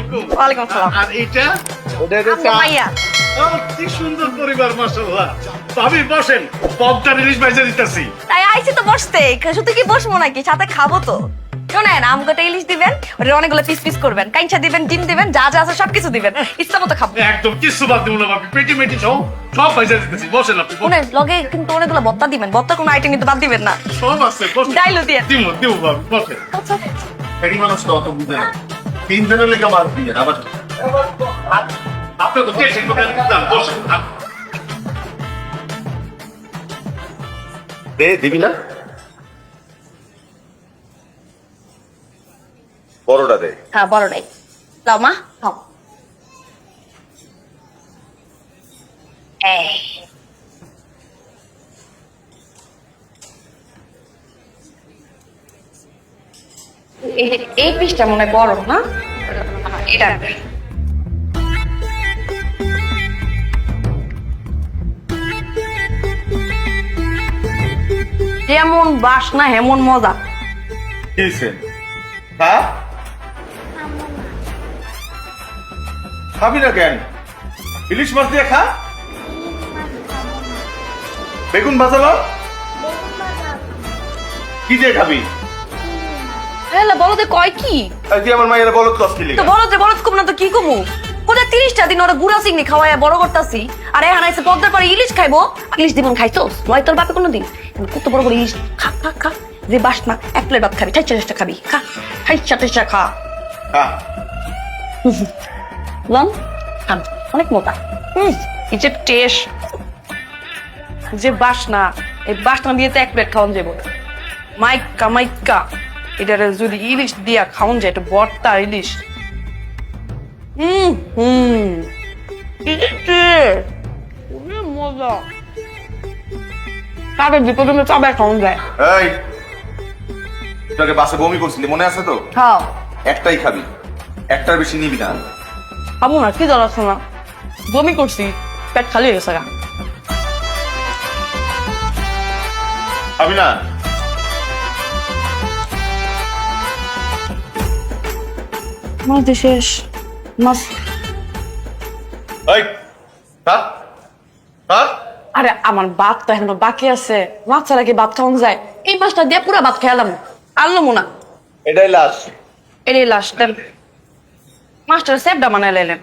আলাইকুম। ওয়ালাইকুম আসসালাম। আর এটা আম্মা মাইয়া। কি সুন্দর পরিবার, মাশাআল্লাহ। ভাবি বসেন, পপটা রিলিজ বাইজে দিতেছি। তাই আইছি তো বসতে, শুধু কি বসবো নাকি, সাথে খাবো তো। শোনেন, আমগোটা ইলিশ দিবেন, ওটা অনেকগুলো পিস পিস করবেন, কাইঞ্চা দিবেন, ডিম দিবেন, যা যা আছে সবকিছু দিবেন, ইচ্ছা মতো খাবো। একদম কিছু বাদ দিব না ভাবি, পেটি মেটি সব বাইজে দিতেছি। বসেন আপনি, বসেন। শুনেন, লগে কিন্তু অনেকগুলো ভর্তা দিবেন, ভর্তার কোনো আইটেম কিন্তু বাদ দিবেন না। সব আছে, বসেন। ডাইলও দিয়ে। দিব ভাবি, বসেন। আচ্ছা। পেটি মানুষ তো অত বুঝে না। 3 দিনের লেগে মার দিয়ে আবার আপনি তো টেনশন করেন না, বসেন। দে দিবি না, বড়টা দে। হ্যাঁ, বড়টাই লাও মা, খাও। এই এই পিসটা মনে হয় বড় না, এটা যেমন বাসনা হেমন মজা। খেয়েছেন? হ্যাঁ, খাবি না কেন? ইলিশ মাছ দিয়ে খা। বেগুন ভাজালো কি দিয়ে খাবি? হ্যাঁ, বলতে কয় কি তুই আমার মায়ের বলত কস কি তো বলদ কম না তো কি কমু, ওদের 30টা দিন ওরা গুড়া চিংড়ি খাওয়ায় বড় করতাছি, আর এখন আইসে পদ্মার পারে ইলিশ খাইবো। ইলিশ দিবন খাইছো নয় তোর বাপে কোনোদিন? কত বড় বড় ইলিশ, খা খা খা, যে বাসনা, 1 প্লেট ভাত খাবি, 4 খাবি, খা 4 খা। হ্যাঁ, লন খান, অনেক মোটা। এই যে টেস্ট, যে বাসনা, এই বাসনা দিয়ে তো 1 প্লেট খাওয়ান যাবো। মাইকা মাইকা এটারে যদি ইলিশ দিয়া খাওয়ান যায়, এটা ভর্তা ইলিশ। মজা, তাদের বিপদে চাবাই খাওয়ান যায়। এই তোকে বাসে বমি করছিলি মনে আছে তো? খাও, একটাই খাবি, একটার বেশি নিবি না। খাবো না, কি দরকার আছে না, বমি করছি, পেট খালি হয়ে গেছে গা। খাবি না? মাছ শেষ, মাছ। এই থাক থাক। আরে আমার ভাত তো এখনো বাকি আছে, মাছ ছাড়া কি ভাত খাওয়ান যায়? এই মাছটা দিয়ে পুরা ভাত খেয়ালাম, আনলাম না। এটাই লাশ। এটাই লাস্ট, মাছটার সেপটা বানাই লাইলেন।